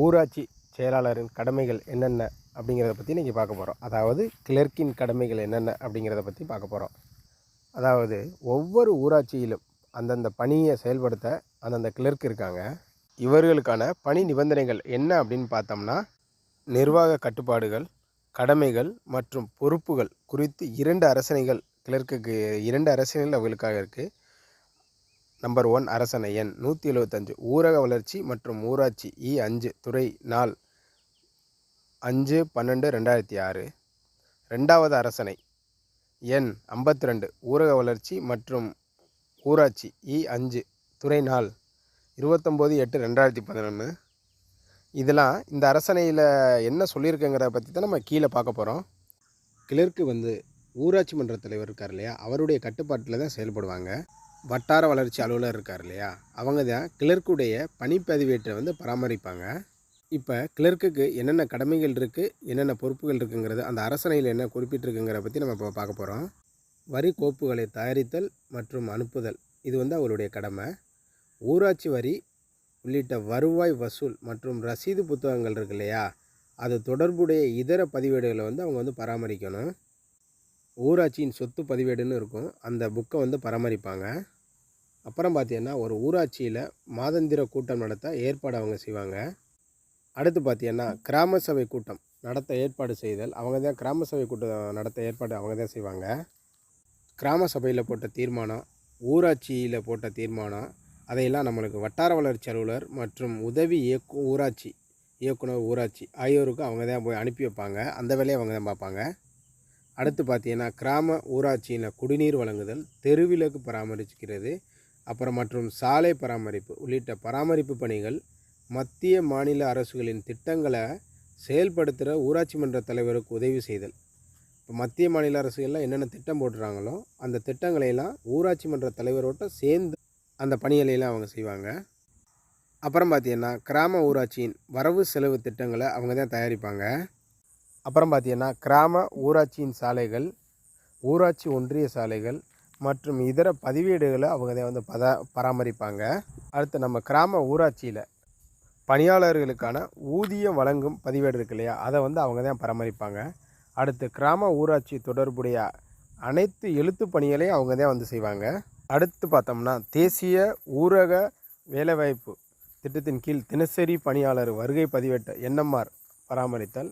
ஊராட்சி செயலாளரின் கடமைகள் என்னென்ன அப்படிங்கிறத பற்றி இன்றைக்கி பார்க்க போகிறோம். அதாவது கிளர்க்கின் கடமைகள் என்னென்ன அப்படிங்கிறத பற்றி பார்க்க போகிறோம். அதாவது ஒவ்வொரு ஊராட்சியிலும் அந்தந்த பணியை செயல்படுத்த அந்தந்த கிளர்க் இருக்காங்க. இவர்களுக்கான பணி நிபந்தனைகள் என்ன அப்படின்னு பார்த்தோம்னா, நிர்வாக கட்டுப்பாடுகள், கடமைகள் மற்றும் பொறுப்புகள் குறித்து 2 அரசணைகள் கிளர்க்குக்கு 2 அரசணைகள் அவர்களுக்காக இருக்குது. நம்பர் 1 அரசணை எண் 175 ஊரக வளர்ச்சி மற்றும் ஊராட்சி E5 துறை நாள் 5/12/2006. 2வது அரசணை எண் 52 ஊரக வளர்ச்சி மற்றும் ஊராட்சி E5 துறை நாள் 29/8/2011. இதெல்லாம் இந்த அரசணையில் என்ன சொல்லியிருக்குங்கிறத பற்றி தான் நம்ம கீழே பார்க்க போகிறோம். கிளர்க்கு ஊராட்சி மன்ற தலைவர் இருக்கார் இல்லையா, அவருடைய கட்டுப்பாட்டில் தான் செயல்படுவாங்க. வட்டார வளர்ச்சி அலுவலர் இருக்கார் இல்லையா, அவங்க தான் கிளர்க்குடைய பணிப்பதிவேட்டை பராமரிப்பாங்க. இப்போ கிளர்க்குக்கு என்னென்ன கடமைகள் இருக்குது, என்னென்ன பொறுப்புகள் இருக்குங்கிறது அந்த அரசணையில் என்ன குறிப்பிட்டிருக்குங்கிறத பற்றி நம்ம இப்போ பார்க்க போகிறோம். வரி கோப்புகளை தயாரித்தல் மற்றும் அனுப்புதல் இது அவருடைய கடமை. ஊராட்சி வரி உள்ளிட்ட வருவாய் வசூல் மற்றும் ரசீது புத்தகங்கள் இருக்கு இல்லையா, அது தொடர்புடைய இதர பதிவேடுகளை அவங்க பராமரிக்கணும். ஊராட்சியின் சொத்து பதிவேடுன்னு இருக்கும், அந்த புக்கை பராமரிப்பாங்க. அப்புறம் பார்த்தீங்கன்னா ஒரு ஊராட்சியில் மாதாந்திர கூட்டம் நடத்த ஏற்பாடு அவங்க செய்வாங்க. அடுத்து பார்த்தீங்கன்னா கிராம சபை கூட்டம் நடத்த ஏற்பாடு செய்தல், அவங்க தான் கிராம சபை கூட்டம் நடத்த ஏற்பாடு அவங்க தான் செய்வாங்க. கிராம சபையில் போட்ட தீர்மானம், ஊராட்சியில் போட்ட தீர்மானம், அதையெல்லாம் நம்மளுக்கு வட்டார வளர்ச்சி அலுவலர் மற்றும் உதவி ஊராட்சி இயக்குனர் ஊராட்சி ஆகியோருக்கு அவங்க தான் போய் அனுப்பி வைப்பாங்க. அந்த வேலையை அவங்க தான் பார்ப்பாங்க. அடுத்து பார்த்தீங்கன்னா கிராம ஊராட்சியில் குடிநீர் வழங்குதல், தெருவிளக்கு பராமரிக்கிறது, அப்புறம் மற்றும் சாலை பராமரிப்பு உள்ளிட்ட பராமரிப்பு பணிகள் மத்திய மாநில அரசுகளின் திட்டங்களை செயல்படுத்துகிற ஊராட்சி மன்ற தலைவருக்கு உதவி செய்தல். இப்போ மத்திய மாநில அரசுகள்லாம் என்னென்ன திட்டம் போட்டுறாங்களோ அந்த திட்டங்களையெல்லாம் ஊராட்சி மன்ற தலைவரோட்ட சேர்ந்து அந்த பணிகளையெல்லாம் அவங்க செய்வாங்க. அப்புறம் பார்த்திங்கன்னா கிராம ஊராட்சியின் வரவு செலவு திட்டங்களை அவங்க தான் தயாரிப்பாங்க. அப்புறம் பார்த்திங்கன்னா கிராம ஊராட்சியின் சாலைகள், ஊராட்சி ஒன்றிய சாலைகள் மற்றும் இதர பதிவேடுகளை அவங்க தான் பராமரிப்பாங்க. அடுத்து நம்ம கிராம ஊராட்சியில் பணியாளர்களுக்கான ஊதியம் வழங்கும் பதிவேடு இருக்கு இல்லையா, அதை அவங்க தான் பராமரிப்பாங்க. அடுத்து கிராம ஊராட்சி தொடர்புடைய அனைத்து எழுத்து பணிகளையும் அவங்க தான் செய்வாங்க. அடுத்து பார்த்தோம்னா தேசிய ஊரக வேலைவாய்ப்பு திட்டத்தின் கீழ் தினசரி பணியாளர் வருகை பதிவேட்டை NMR பராமரித்தல்,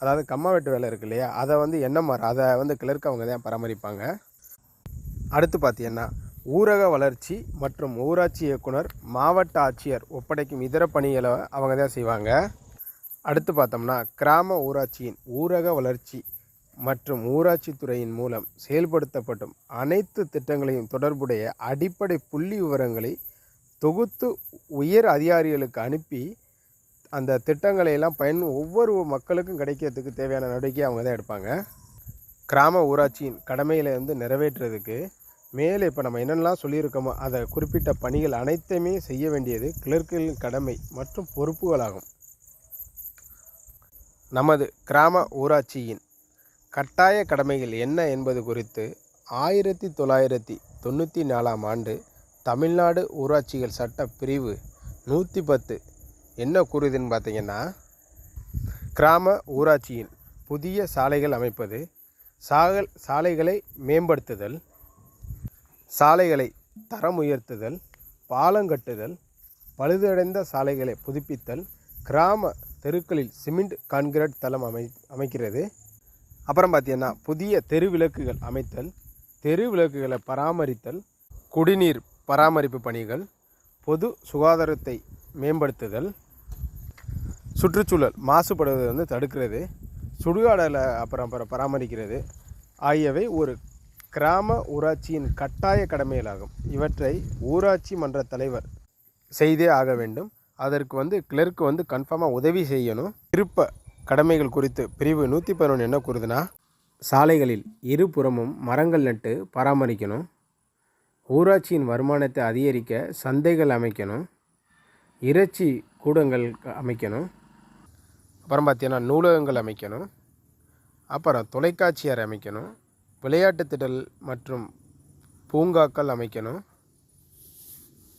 அதாவது கம்மாவெட்டு வேலை இருக்கு இல்லையா, அதை NMR அதை கிளர்க்கு அவங்க தான் பராமரிப்பாங்க. அடுத்து பார்த்தீங்கன்னா ஊரக வளர்ச்சி மற்றும் ஊராட்சி இயக்குனர் மாவட்ட ஆட்சியர் ஒப்படைக்கும் இதர பணிகளை அவங்க தான் செய்வாங்க. அடுத்து பார்த்தோம்னா கிராம ஊராட்சியின் ஊரக வளர்ச்சி மற்றும் ஊராட்சி துறையின் மூலம் செயல்படுத்தப்படும் அனைத்து திட்டங்களையும் தொடர்புடைய அடிப்படை புள்ளி விவரங்களை தொகுத்து உயர் அதிகாரிகளுக்கு அனுப்பி அந்த திட்டங்களையெல்லாம் ஒவ்வொரு மக்களுக்கும் கிடைக்கிறதுக்கு தேவையான நடவடிக்கை அவங்க தான் எடுப்பாங்க. கிராம ஊராட்சியின் கடமைகளை நிறைவேற்றுறதுக்கு மேலே இப்போ நம்ம என்னென்னலாம் சொல்லியிருக்கோமோ அதை குறிப்பிட்ட பணிகள் அனைத்தையுமே செய்ய வேண்டியது கிளர்க்குகளின் கடமை மற்றும் பொறுப்புகளாகும். நமது கிராம ஊராட்சியின் கட்டாய கடமைகள் என்ன என்பது குறித்து 1994ஆம் ஆண்டு தமிழ்நாடு ஊராட்சிகள் சட்ட பிரிவு 110 என்ன கூறுதுன்னு பார்த்தீங்கன்னா, கிராம ஊராட்சியின் புதிய சாலைகள் அமைப்பது, சாலைகளை மேம்படுத்துதல், சாலைகளை தரம் உயர்த்துதல், பாலங்கட்டுதல், பழுதடைந்த சாலைகளை புதுப்பித்தல், கிராம தெருக்களில் சிமெண்ட் கான்கிரீட் தளம் அமைக்கிறது. அப்புறம் பார்த்தீங்கன்னா புதிய தெருவிளக்குகள் அமைத்தல், தெருவிளக்குகளை பராமரித்தல், குடிநீர் பராமரிப்பு பணிகள், பொது சுகாதாரத்தை மேம்படுத்துதல், சுற்றுச்சூழல் மாசுபடுவதை தடுக்கிறது, சுடுகாடலை அப்புறம் பராமரிக்கிறது ஆகியவை ஒரு கிராம ஊராட்சியின் கட்டாய கடமைகளாகும். இவற்றை ஊராட்சி மன்ற தலைவர் செய்தே ஆக வேண்டும். அதற்கு கிளர்க்கு கன்ஃபார்மாக உதவி செய்யணும். விருப்ப கடமைகள் குறித்து பிரிவு 111 என்ன கூறுதுன்னா, சாலைகளில் இருபுறமும் மரங்கள் நட்டு பராமரிக்கணும், ஊராட்சியின் வருமானத்தை அதிகரிக்க சந்தைகள் அமைக்கணும், இறைச்சி கூடங்கள் அமைக்கணும், அப்புறம் பார்த்தீங்கன்னா நூலகங்கள் அமைக்கணும், அப்புறம் தொலைக்காட்சி அறை அமைக்கணும், விளையாட்டு திடல் மற்றும் பூங்காக்கள் அமைக்கணும்,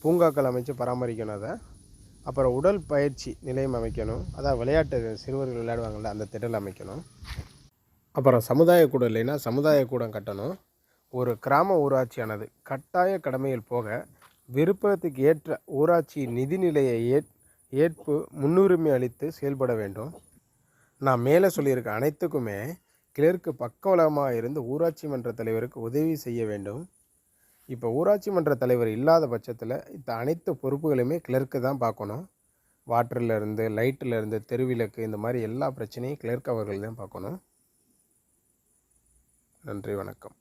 பூங்காக்கள் அமைச்சு பராமரிக்கணும் அதை. அப்புறம் உடல் பயிற்சி நிலையம் அமைக்கணும். அதான் விளையாட்டு சிறுவர்கள் விளையாடுவாங்கள்ல அந்த திடல் அமைக்கணும். அப்புறம் சமுதாய கூடம் இல்லைன்னா சமுதாய கூடம் கட்டணும். ஒரு கிராம ஊராட்சியானது கட்டாய கடமையில் போக விருப்பத்துக்கு ஏற்ற ஊராட்சி நிதிநிலையை ஏற்பு முன்னுரிமை அளித்து செயல்பட வேண்டும். நான் மேலே சொல்லியிருக்க அனைத்துக்குமே கிளர்க்கு பக்கபலமாக இருந்து ஊராட்சி மன்ற தலைவருக்கு உதவி செய்ய வேண்டும். இப்போ ஊராட்சி மன்ற தலைவர் இல்லாத பட்சத்தில் இந்த அனைத்து பொறுப்புகளையுமே கிளர்க்கு தான் பார்க்கணும். வாட்டர்லேருந்து லைட்டிலேருந்து தெருவிளக்கு இந்த மாதிரி எல்லா பிரச்சனையும் கிளர்க் அவர்கள் தான் பார்க்கணும். நன்றி, வணக்கம்.